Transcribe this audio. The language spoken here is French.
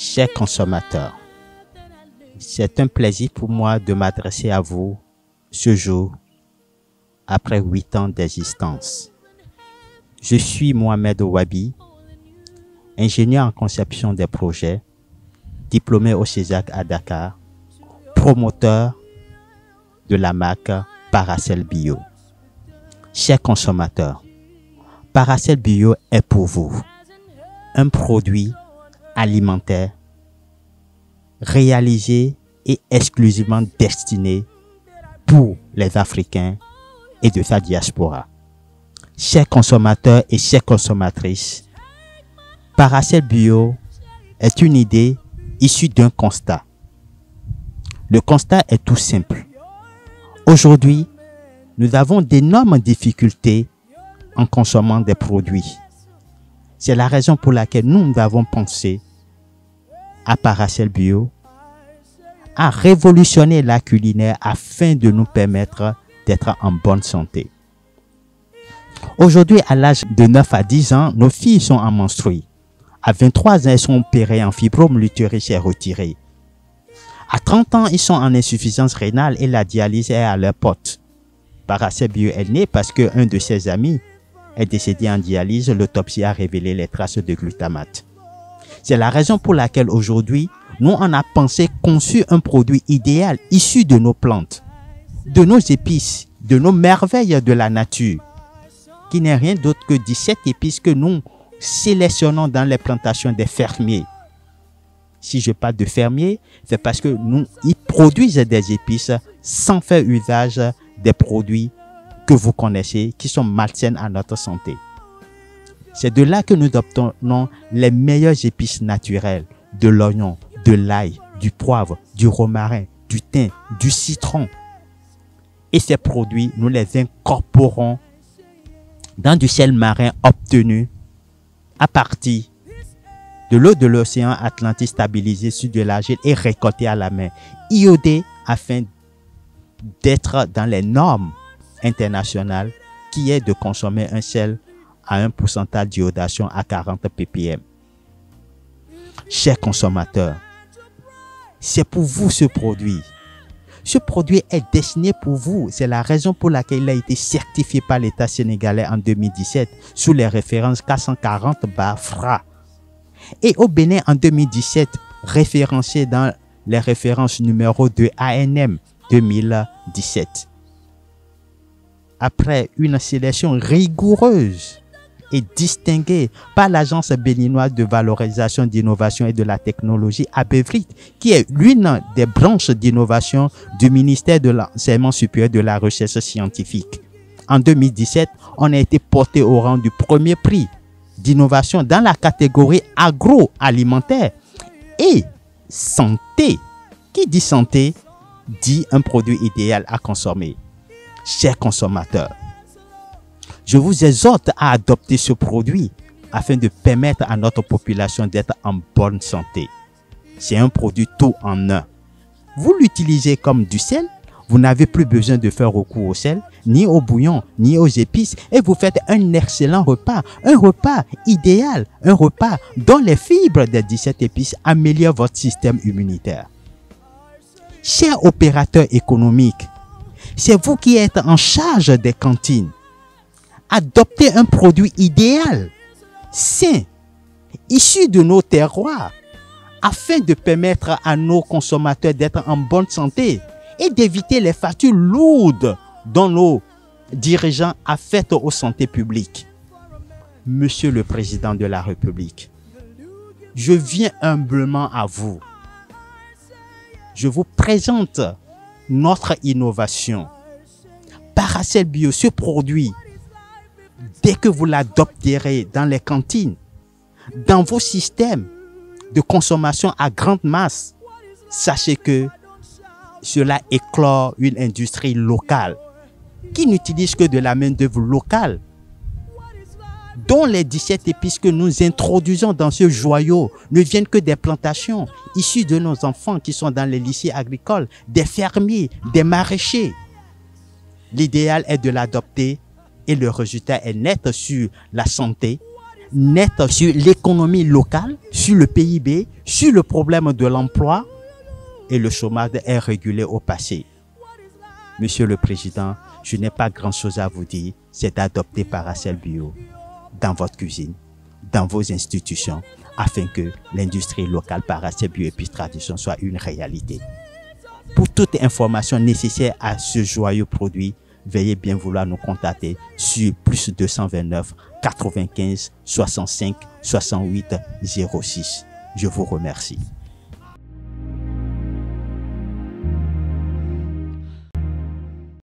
Chers consommateurs, c'est un plaisir pour moi de m'adresser à vous ce jour après 8 ans d'existence. Je suis Mohamed Ouabi, ingénieur en conception des projets, diplômé au CESAC à Dakar, promoteur de la marque Paracel Bio. Chers consommateurs, Paracel Bio est pour vous un produit alimentaire réalisé et exclusivement destiné pour les Africains et de sa diaspora. Chers consommateurs et chères consommatrices, Paracel Bio est une idée issue d'un constat. Le constat est tout simple. Aujourd'hui, nous avons d'énormes difficultés en consommant des produits. C'est la raison pour laquelle nous avons pensé à Paracel Bio à révolutionner la culinaire afin de nous permettre d'être en bonne santé. Aujourd'hui, à l'âge de 9 à 10 ans, nos filles sont en menstrues. À 23 ans, elles sont opérées en fibrome, l'utérus est retiré. À 30 ans, ils sont en insuffisance rénale et la dialyse est à leur porte. Paracel Bio est né parce qu'un de ses amis est décédé en dialyse. L'autopsie a révélé les traces de glutamate. C'est la raison pour laquelle aujourd'hui, nous on a pensé conçu un produit idéal issu de nos plantes, de nos épices, de nos merveilles de la nature, qui n'est rien d'autre que 17 épices que nous sélectionnons dans les plantations des fermiers. Si je parle de fermiers, c'est parce que ils produisent des épices sans faire usage des produits que vous connaissez, qui sont malsains à notre santé. C'est de là que nous obtenons les meilleures épices naturelles, de l'oignon, de l'ail, du poivre, du romarin, du thym, du citron. Et ces produits, nous les incorporons dans du sel marin obtenu à partir de l'eau de l'océan Atlantique stabilisée sur de l'argile et récoltée à la main, iodée afin d'être dans les normes internationales qui est de consommer un sel à un pourcentage d'iodation à 40 ppm. Chers consommateurs, c'est pour vous ce produit. Ce produit est destiné pour vous. C'est la raison pour laquelle il a été certifié par l'État sénégalais en 2017 sous les références 440-FRA. Et au Bénin en 2017, référencé dans les références numéro 2 ANM 2017. Après une sélection rigoureuse et distinguée par l'Agence béninoise de valorisation, d'innovation et de la technologie, ABVRIT, qui est l'une des branches d'innovation du ministère de l'Enseignement supérieur de la recherche scientifique. En 2017, on a été porté au rang du premier prix d'innovation dans la catégorie agroalimentaire et santé. Qui dit santé, dit un produit idéal à consommer. Chers consommateurs, je vous exhorte à adopter ce produit afin de permettre à notre population d'être en bonne santé. C'est un produit tout en un. Vous l'utilisez comme du sel, vous n'avez plus besoin de faire recours au sel, ni au bouillon, ni aux épices, et vous faites un excellent repas, un repas idéal, un repas dont les fibres des 17 épices améliorent votre système immunitaire. Chers opérateurs économiques, c'est vous qui êtes en charge des cantines. Adoptez un produit idéal, sain, issu de nos terroirs, afin de permettre à nos consommateurs d'être en bonne santé et d'éviter les factures lourdes dont nos dirigeants affectent aux santé publiques. Monsieur le Président de la République, je viens humblement à vous. Je vous présente notre innovation. Paracel Bio, ce produit, dès que vous l'adopterez dans les cantines, dans vos systèmes de consommation à grande masse, sachez que cela éclore une industrie locale qui n'utilise que de la main-d'œuvre locale, dont les 17 épices que nous introduisons dans ce joyau ne viennent que des plantations issues de nos enfants qui sont dans les lycées agricoles, des fermiers, des maraîchers. L'idéal est de l'adopter et le résultat est net sur la santé, net sur l'économie locale, sur le PIB, sur le problème de l'emploi, et le chômage est régulé au passé. Monsieur le Président, je n'ai pas grand-chose à vous dire, c'est d'adopter Paracel Bio dans votre cuisine, dans vos institutions, afin que l'industrie locale Paracel Bio-Épices Tradition soit une réalité. Pour toute information nécessaire à ce joyeux produit, veuillez bien vouloir nous contacter sur plus 229 95 65 68 06. Je vous remercie.